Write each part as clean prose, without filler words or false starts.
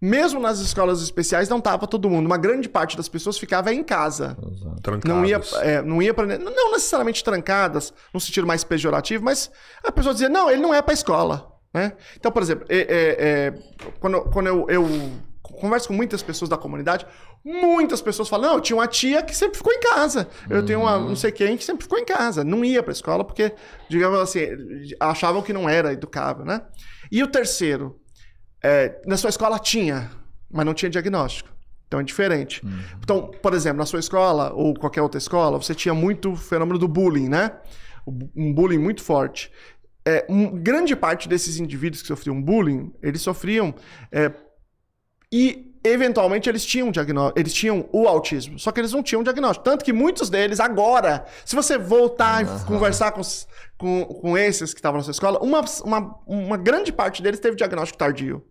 Mesmo nas escolas especiais não tava todo mundo. Uma grande parte das pessoas ficava em casa. Trancadas. Não ia para, não necessariamente trancadas, no sentido mais pejorativo, mas a pessoa dizia, não, ele não é para a escola. Né? Então, por exemplo, quando eu converso com muitas pessoas da comunidade, muitas pessoas falam, não, eu tinha uma tia que sempre ficou em casa. Eu tenho uma não sei quem que sempre ficou em casa. Não ia para a escola porque, digamos assim, achavam que não era educável. Né? E o terceiro, na sua escola tinha, mas não tinha diagnóstico. Então é diferente. Então, por exemplo, na sua escola ou qualquer outra escola, você tinha muito fenômeno do bullying, né? Um bullying muito forte. Grande parte desses indivíduos que sofriam bullying, eles sofriam e eventualmente eles tinham eles tinham o autismo, só que eles não tinham diagnóstico. Tanto que muitos deles agora, se você voltar e conversar com esses que estavam na sua escola, uma grande parte deles teve diagnóstico tardio.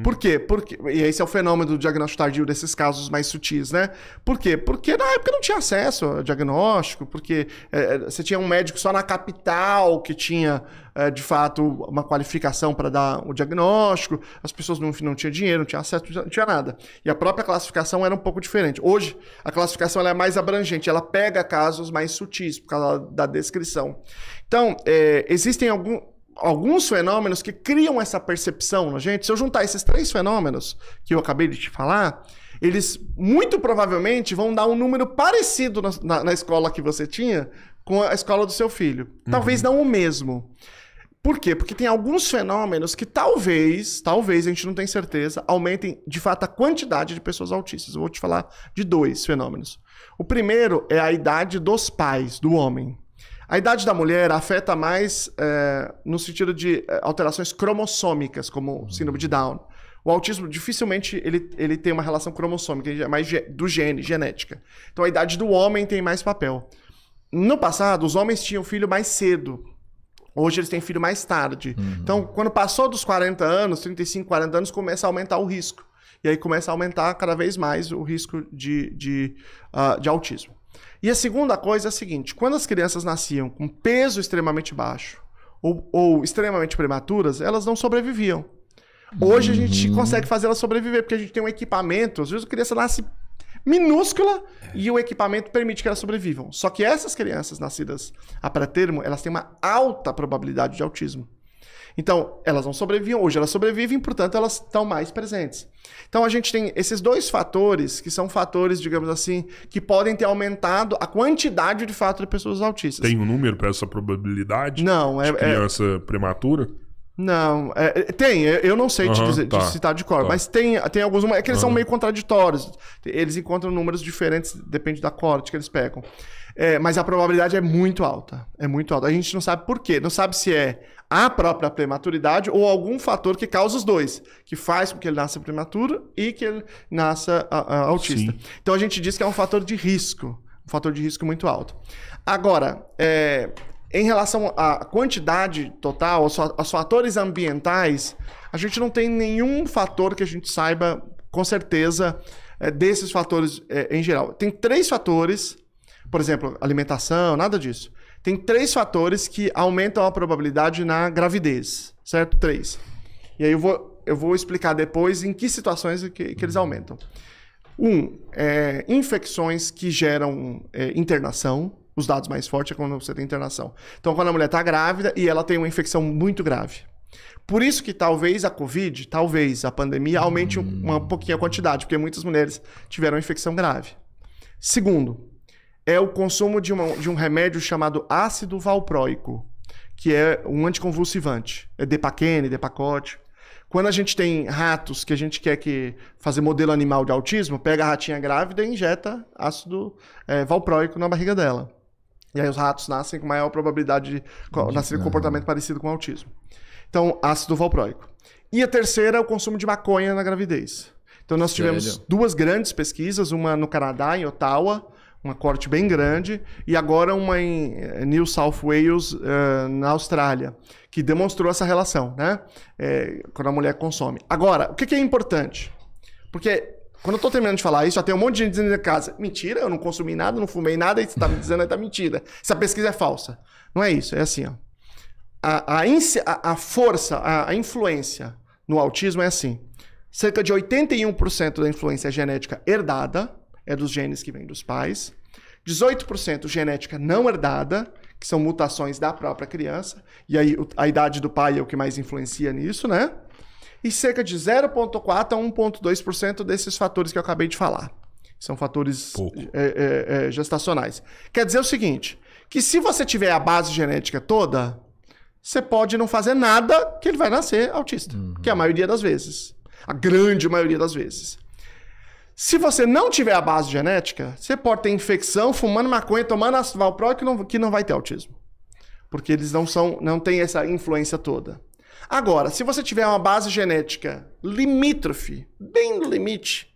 Por quê? E esse é o fenômeno do diagnóstico tardio desses casos mais sutis, né? Por quê? Porque na época não tinha acesso ao diagnóstico, porque você tinha um médico só na capital que tinha, de fato, uma qualificação para dar o diagnóstico, as pessoas não tinham dinheiro, não tinham acesso, não tinha nada. E a própria classificação era um pouco diferente. Hoje, a classificação ela é mais abrangente, ela pega casos mais sutis, por causa da descrição. Então, existem alguns fenômenos que criam essa percepção na gente. Se eu juntar esses 3 fenômenos que eu acabei de te falar, eles muito provavelmente vão dar um número parecido na escola que você tinha com a escola do seu filho. Talvez não o mesmo. Por quê? Porque tem alguns fenômenos que talvez, a gente não tem certeza, aumentem de fato a quantidade de pessoas autistas. Eu vou te falar de 2 fenômenos. O primeiro é a idade dos pais, do homem. A idade da mulher afeta mais no sentido de alterações cromossômicas, como síndrome de Down. O autismo, dificilmente, ele tem uma relação cromossômica, é mais do gene, genética. Então, a idade do homem tem mais papel. No passado, os homens tinham filho mais cedo. Hoje, eles têm filho mais tarde. Então, quando passou dos 40 anos, 35, 40 anos, começa a aumentar o risco. E aí começa a aumentar cada vez mais o risco de autismo. E a segunda coisa é a seguinte, quando as crianças nasciam com peso extremamente baixo ou extremamente prematuras, elas não sobreviviam. Hoje a gente consegue fazer elas sobreviver, porque a gente tem um equipamento, às vezes a criança nasce minúscula e o equipamento permite que elas sobrevivam. Só que essas crianças nascidas a pré-termo, elas têm uma alta probabilidade de autismo. Então, elas não sobreviviam, hoje elas sobrevivem, portanto, elas estão mais presentes. Então, a gente tem esses 2 fatores, que são fatores, digamos assim, que podem ter aumentado a quantidade, de fato, de pessoas autistas. Tem um número para essa probabilidade? Não. De criança prematura? Não. Tem, eu não sei te dizer, de citar de cor, mas tem alguns... É que eles são meio contraditórios. Eles encontram números diferentes, depende da corte que eles pegam. Mas a probabilidade é muito alta. É muito alta. A gente não sabe por quê. Não sabe se é a própria prematuridade ou algum fator que causa os 2, que faz com que ele nasça prematuro e que ele nasça autista. Sim. Então a gente diz que é um fator de risco muito alto. Agora, em relação à quantidade total, aos fatores ambientais, a gente não tem nenhum fator que a gente saiba com certeza desses fatores em geral. Tem 3 fatores, por exemplo, alimentação, nada disso. Tem 3 fatores que aumentam a probabilidade na gravidez, certo? 3. E aí eu vou explicar depois em que situações que eles aumentam. Infecções que geram internação. Os dados mais fortes é quando você tem internação. Então, quando a mulher está grávida e ela tem uma infecção muito grave. Por isso que talvez a pandemia aumente um pouquinho a quantidade, porque muitas mulheres tiveram infecção grave. Segundo, é o consumo de um remédio chamado ácido valproico, que é um anticonvulsivante. É Depaquene, Depakote. Quando a gente tem ratos que a gente quer fazer modelo animal de autismo, pega a ratinha grávida e injeta ácido valproico na barriga dela. E aí os ratos nascem com maior probabilidade de nascer com comportamento parecido com o autismo. Então, ácido valproico. E a terceira é o consumo de maconha na gravidez. Então nós tivemos 2 grandes pesquisas, uma no Canadá, em Ottawa, uma corte bem grande, e agora uma em New South Wales, na Austrália, que demonstrou essa relação, né? Quando a mulher consome. Agora, o que é importante? Porque quando eu tô terminando de falar isso, já tem um monte de gente dizendo em casa, mentira, eu não consumi nada, não fumei nada, e você tá me dizendo que tá mentira. Essa pesquisa é falsa. Não é isso, é assim, ó. A força, a influência no autismo é assim. Cerca de 81% da influência é genética herdada, é dos genes que vêm dos pais. 18% genética não herdada, que são mutações da própria criança. E aí a idade do pai é o que mais influencia nisso, né? E cerca de 0,4% a 1,2% desses fatores que eu acabei de falar. São fatores gestacionais. Quer dizer o seguinte, que se você tiver a base genética toda, você pode não fazer nada que ele vai nascer autista. Que é a maioria das vezes. A grande maioria das vezes. Se você não tiver a base genética, você pode ter infecção, fumando maconha, tomando ácido valproico, que não vai ter autismo. Porque eles não têm essa influência toda. Agora, se você tiver uma base genética limítrofe, bem no limite,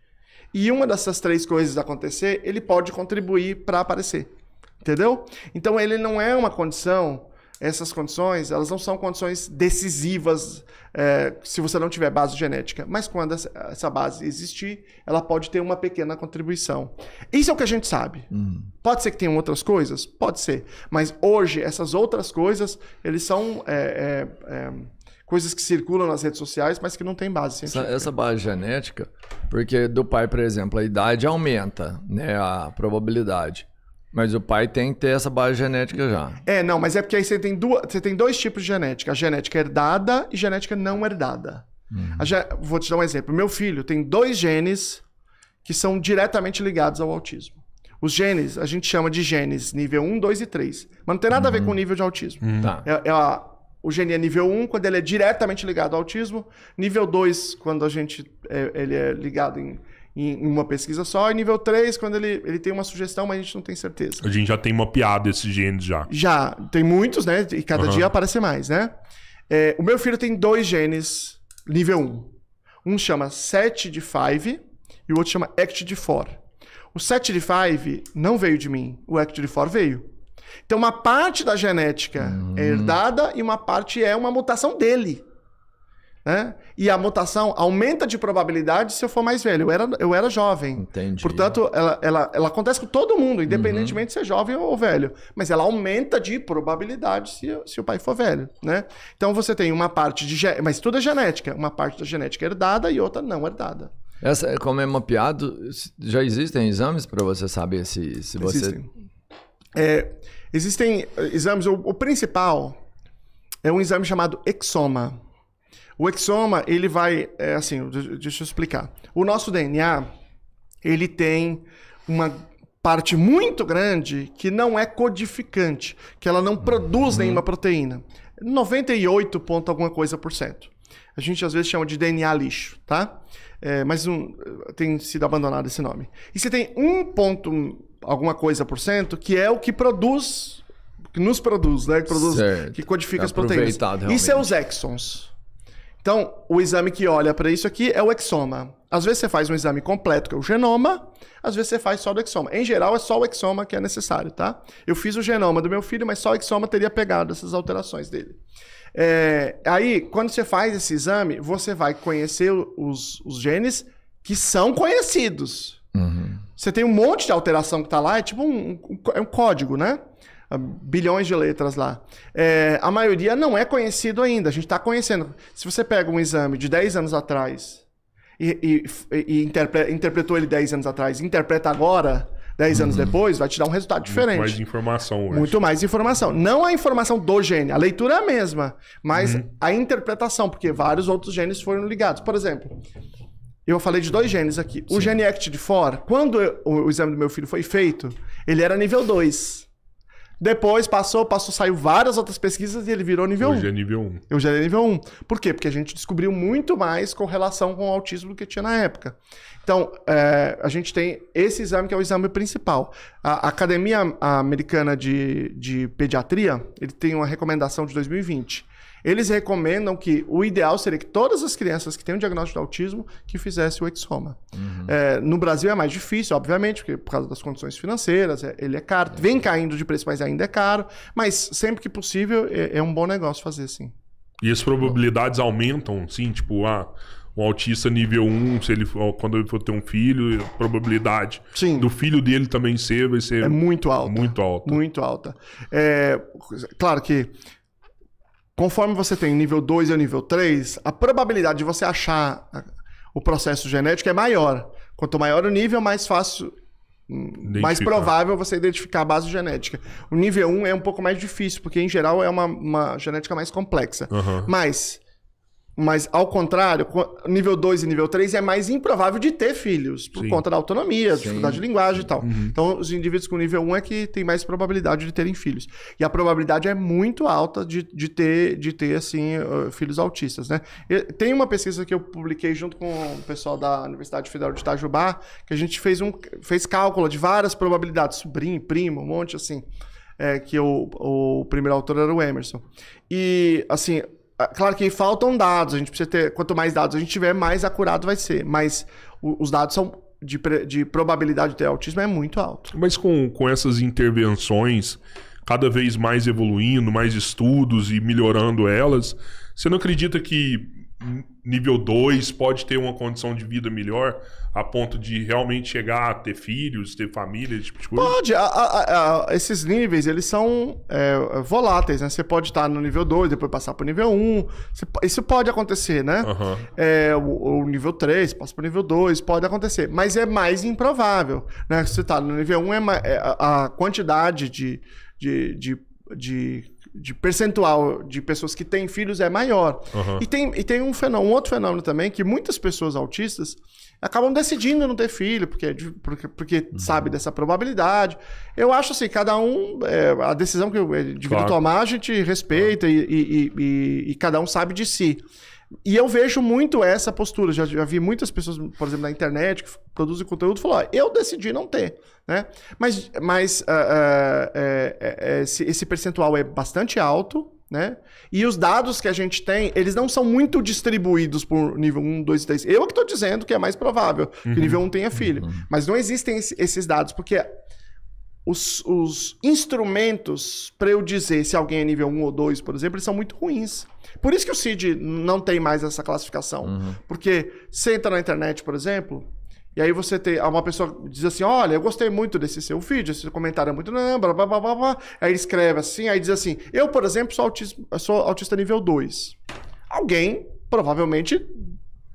e uma dessas 3 coisas acontecer, ele pode contribuir para aparecer. Entendeu? Então, ele não é uma condição... Essas condições, elas não são condições decisivas se você não tiver base genética. Mas quando essa base existir, ela pode ter uma pequena contribuição. Isso é o que a gente sabe. Pode ser que tenham outras coisas? Pode ser. Mas hoje, essas outras coisas, eles são coisas que circulam nas redes sociais, mas que não têm base científica. Essa base genética, porque do pai, por exemplo, a idade aumenta, né, a probabilidade. Mas o pai tem que ter essa base genética já. Não, mas é porque aí você tem 2 tipos de genética. A genética herdada e genética não herdada. Vou te dar um exemplo. Meu filho tem 2 genes que são diretamente ligados ao autismo. Os genes, a gente chama de genes nível 1, 2 e 3. Mas não tem nada a ver com o nível de autismo. Tá. O gene é nível 1, quando ele é diretamente ligado ao autismo. Nível 2, quando ele é ligado em uma pesquisa só, e nível 3, quando ele tem uma sugestão, mas a gente não tem certeza. A gente já tem mapeado esses genes já. Já, tem muitos, né? E cada dia aparece mais, né? O meu filho tem 2 genes nível 1. Um chama SETD5 e o outro chama ACTD4. O SETD5 não veio de mim, o ACTD4 veio. Então, uma parte da genética é herdada e uma parte é uma mutação dele. Né? E a mutação aumenta de probabilidade se eu for mais velho. Eu era jovem. Entendi. Portanto, ela acontece com todo mundo, independentemente de ser jovem ou velho. Mas ela aumenta de probabilidade se o pai for velho. Né? Então você tem uma parte mas tudo é genética. Uma parte da genética herdada e outra não herdada. Essa, como é mapeado, já existem exames para você saber se você... Existem exames. O principal é um exame chamado exoma. O exoma, ele vai... deixa eu explicar. O nosso DNA, ele tem uma parte muito grande que não é codificante, que ela não produz nenhuma proteína. 98 ponto alguma coisa por cento. A gente às vezes chama de DNA lixo, tá? Mas tem sido abandonado esse nome. E você tem 1 ponto alguma coisa por cento, que é o que produz... Que nos produz, né? Que codifica as proteínas. Isso é os exons. Então, o exame que olha para isso aqui é o exoma. Às vezes você faz um exame completo, que é o genoma, às vezes você faz só do exoma. Em geral, é só o exoma que é necessário, tá? Eu fiz o genoma do meu filho, mas só o exoma teria pegado essas alterações dele. Aí, quando você faz esse exame, você vai conhecer os genes que são conhecidos. Você tem um monte de alteração que está lá, é tipo um código, né? Bilhões de letras lá. A maioria não é conhecido ainda. A gente está conhecendo. Se você pega um exame de 10 anos atrás e interpretou ele 10 anos atrás e interpreta agora, 10 anos depois, vai te dar um resultado diferente. Muito mais informação hoje. Muito mais informação. Não a informação do gene. A leitura é a mesma, mas a interpretação, porque vários outros genes foram ligados. Por exemplo, eu falei de 2 genes aqui. O gene ACTD4, quando o exame do meu filho foi feito, ele era nível 2. Depois saiu várias outras pesquisas e ele virou nível 1. Hoje é nível 1. Eu já era nível 1. Por quê? Porque a gente descobriu muito mais correlação com o autismo do que tinha na época. Então, a gente tem esse exame que é o exame principal. A Academia Americana de Pediatria, ele tem uma recomendação de 2020. Eles recomendam que o ideal seria que todas as crianças que têm um diagnóstico de autismo que fizessem o exoma. No Brasil é mais difícil, obviamente, porque por causa das condições financeiras, ele é caro. Vem caindo de preço, mas ainda é caro. Mas sempre que possível, é um bom negócio fazer, sim. E as probabilidades aumentam, sim? Tipo, o autista nível 1, quando ele for ter um filho, a probabilidade do filho dele também vai ser... É muito alta. Muito alta. Muito alta. Claro que conforme você tem nível 2 e o nível 3, a probabilidade de você achar o processo genético é maior. Quanto maior o nível, mais fácil, mais provável você identificar a base genética. O nível 1 é um pouco mais difícil, porque em geral é uma genética mais complexa. Mas, ao contrário, nível 2 e nível 3 é mais improvável de ter filhos, por conta da autonomia, dificuldade de linguagem e tal. Então, os indivíduos com nível 1 é que tem mais probabilidade de terem filhos. E a probabilidade é muito alta de ter assim, filhos autistas, né? Tem uma pesquisa que eu publiquei junto com o pessoal da Universidade Federal de Itajubá, que a gente fez cálculo de várias probabilidades, sobrinho, primo, um monte assim, que o primeiro autor era o Emerson. E, assim... Claro que faltam dados, a gente precisa ter... Quanto mais dados a gente tiver, mais acurado vai ser. Mas os dados são de probabilidade de ter autismo é muito alto. Mas com essas intervenções cada vez mais evoluindo, mais estudos e melhorando elas, você não acredita que nível 2 pode ter uma condição de vida melhor a ponto de realmente chegar a ter filhos, ter família, esse tipo de coisa? Pode. Esses níveis, eles são voláteis, né? Você pode estar no nível 2, depois passar para o nível 1. Isso pode acontecer, né? O nível 3, passa para o nível 2, pode acontecer. Mas é mais improvável, né? Se você está no nível 1, a quantidade de percentual de pessoas que têm filhos é maior. E tem um outro fenômeno também, que muitas pessoas autistas acabam decidindo não ter filho, porque sabe dessa probabilidade. Eu acho assim, cada um, a decisão que o indivíduo tomar, a gente respeita e cada um sabe de si. E eu vejo muito essa postura. Já vi muitas pessoas, por exemplo, na internet, que produzem conteúdo, falar: eu decidi não ter, né? Mas esse percentual é bastante alto, né? E os dados que a gente tem, eles não são muito distribuídos por nível 1, 2 e 3. Eu é que estou dizendo que é mais provável que nível 1 tenha filho. Mas não existem esses dados, porque os instrumentos para eu dizer se alguém é nível 1 ou 2, por exemplo, eles são muito ruins. Por isso que o CID não tem mais essa classificação. Porque você entra na internet, por exemplo, e aí você tem uma pessoa que diz assim: olha, eu gostei muito desse seu vídeo, esse comentário é muito... Blá, blá, blá, blá, blá. Aí ele escreve assim, aí diz assim: eu, por exemplo, sou autista nível 2. Alguém, provavelmente...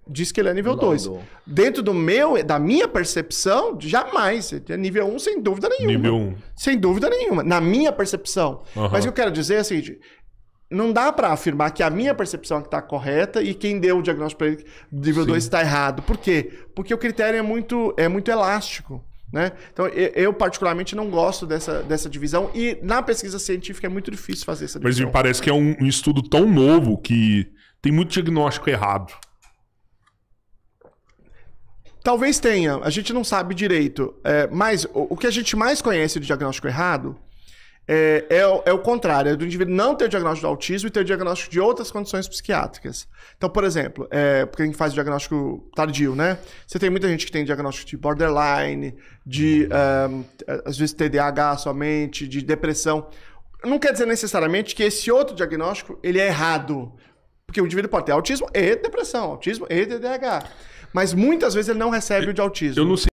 diz que ele é nível 2. Dentro da minha percepção, jamais. Ele é nível 1 sem dúvida nenhuma. Nível 1. Sem dúvida nenhuma. Na minha percepção. Mas o que eu quero dizer é assim, não dá para afirmar que a minha percepção é que está correta e quem deu o diagnóstico para ele nível 2 está errado. Por quê? Porque o critério é muito elástico. Né? Então, eu particularmente não gosto dessa divisão e na pesquisa científica é muito difícil fazer essa divisão. Mas me parece que é um estudo tão novo que tem muito diagnóstico errado. Talvez tenha, a gente não sabe direito. Mas o que a gente mais conhece de diagnóstico errado é o contrário, é do indivíduo não ter o diagnóstico de autismo e ter o diagnóstico de outras condições psiquiátricas. Então, por exemplo, porque a gente faz o diagnóstico tardio, né? Você tem muita gente que tem diagnóstico de borderline, às vezes TDAH somente, de depressão. Não quer dizer necessariamente que esse outro diagnóstico ele é errado. Porque o indivíduo pode ter autismo e depressão, autismo e TDAH. Mas muitas vezes ele não recebe o de autismo. Eu não sei